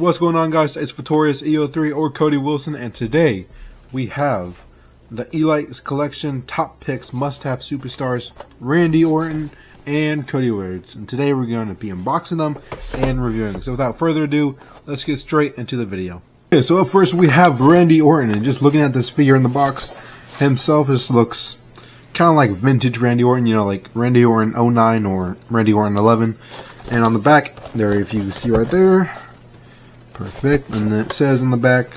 What's going on, guys? It's Victorious EO3 or Cody Wilson, and today we have the Elite's Collection Top Picks Must-Have Superstars Randy Orton and Cody Rhodes. And today we're going to be unboxing them and reviewing them. So without further ado, let's get straight into the video. Okay, so up first we have Randy Orton, and just looking at this figure in the box himself, this looks kind of like vintage Randy Orton, you know, like Randy Orton 09 or Randy Orton 11. And on the back there, if you see right there, perfect. And it says on the back,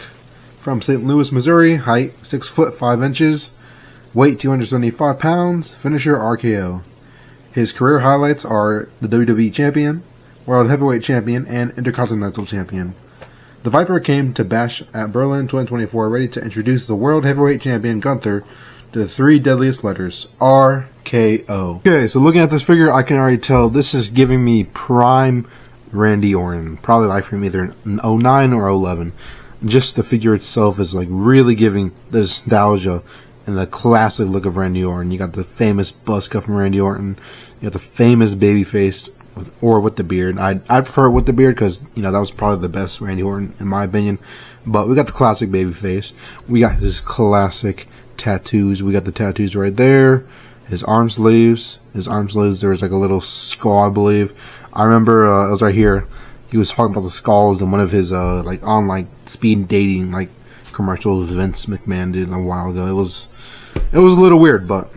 from St. Louis, Missouri, height 6 foot 5 inches, weight 275 pounds, finisher RKO. His career highlights are the WWE Champion, World Heavyweight Champion, and Intercontinental Champion. The Viper came to Bash at Berlin 2024 ready to introduce the World Heavyweight Champion Gunther to the 3 deadliest letters, RKO. Okay, so looking at this figure, I can already tell this is giving me prime Randy Orton, probably like from either 09 or 11. Just the figure itself is like really giving the nostalgia and the classic look of Randy Orton. You got the famous buzz cut from Randy Orton. You got the famous baby face with the beard. I prefer it with the beard because, you know, that was probably the best Randy Orton in my opinion. But we got the classic baby face. We got his classic tattoos. We got the tattoos right there. His arm sleeves. There was like a little skull, I believe. I remember it was right here. He was talking about the skulls in one of his like speed dating like commercials Vince McMahon did a while ago. It was a little weird, but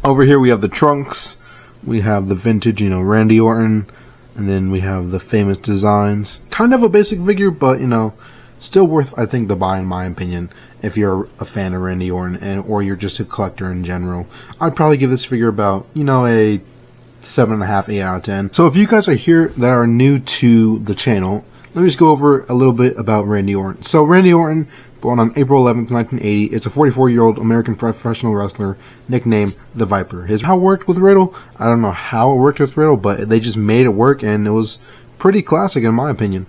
over here we have the trunks. We have the vintage, you know, Randy Orton, and then we have the famous designs. Kind of a basic figure, but you know, still worth, I think, the buy in my opinion. If you're a fan of Randy Orton or you're just a collector in general, I'd probably give this figure about, you know, a 7.5, 8 out of 10. So if you guys are here that are new to the channel, let me just go over a little bit about Randy Orton. So Randy Orton, born on April 11th, 1980, is a 44-year-old American professional wrestler nicknamed the Viper. How it worked with Riddle, I don't know how it worked with Riddle, but they just made it work, and it was pretty classic in my opinion.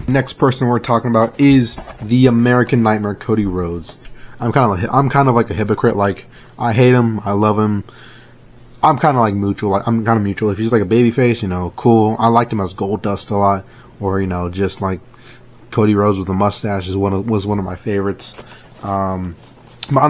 Next person we're talking about is the American Nightmare, Cody Rhodes. I'm kind of like a hypocrite. Like, I hate him, I love him. I'm kind of like mutual. I'm kind of mutual. If he's like a babyface, you know, cool. I liked him as Goldust a lot, or you know, just like Cody Rhodes with a mustache was one of my favorites. But on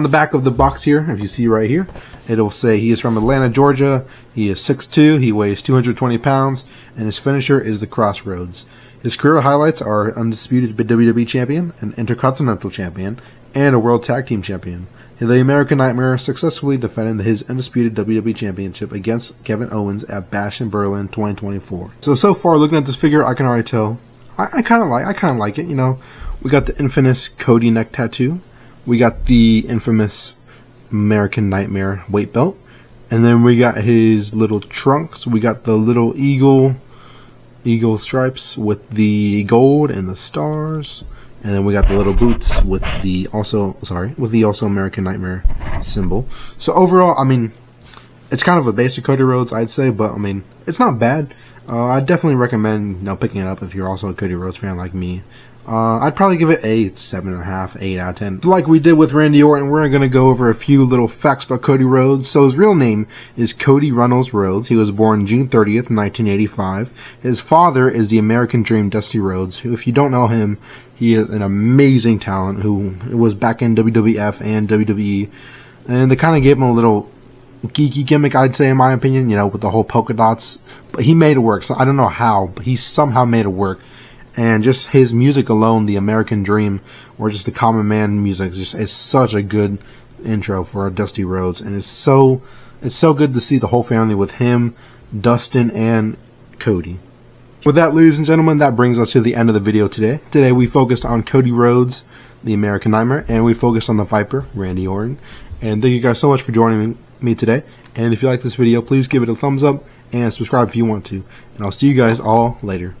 the back of the box here, if you see right here, it'll say he is from Atlanta, Georgia. He is 6'2", he weighs 220 pounds, and his finisher is the Crossroads. His career highlights are Undisputed WWE Champion, an Intercontinental Champion, and a World Tag Team Champion. The American Nightmare successfully defended his Undisputed WWE Championship against Kevin Owens at Bash in Berlin 2024. So far, looking at this figure, I can already tell I kind of like it. You know, we got the infamous Cody neck tattoo. We got the infamous American Nightmare weight belt. And then we got his little trunks. We got the little eagle stripes with the gold and the stars. And then we got the little boots with the also American Nightmare symbol. So overall, I mean, it's kind of a basic Cody Rhodes, I'd say, but I mean, it's not bad. I'd definitely recommend, you know, picking it up if you're also a Cody Rhodes fan like me. I'd probably give it a 7.5, 8 out of 10. Like we did with Randy Orton, we're going to go over a few little facts about Cody Rhodes. So his real name is Cody Runnels Rhodes. He was born June 30th, 1985. His father is the American Dream Dusty Rhodes, who, if you don't know him, he is an amazing talent who was back in WWF and WWE. And they kind of gave him a little geeky gimmick, I'd say, in my opinion, you know, with the whole polka dots. But he made it work. So I don't know how, but he somehow made it work. And just his music alone, the American Dream, or just the Common Man music, is such a good intro for Dusty Rhodes. And it's so good to see the whole family with him, Dustin, and Cody. With that, ladies and gentlemen, that brings us to the end of the video today. Today we focused on Cody Rhodes, the American Nightmare, and we focused on the Viper, Randy Orton. And thank you guys so much for joining me today. And if you like this video, please give it a thumbs up and subscribe if you want to. And I'll see you guys all later.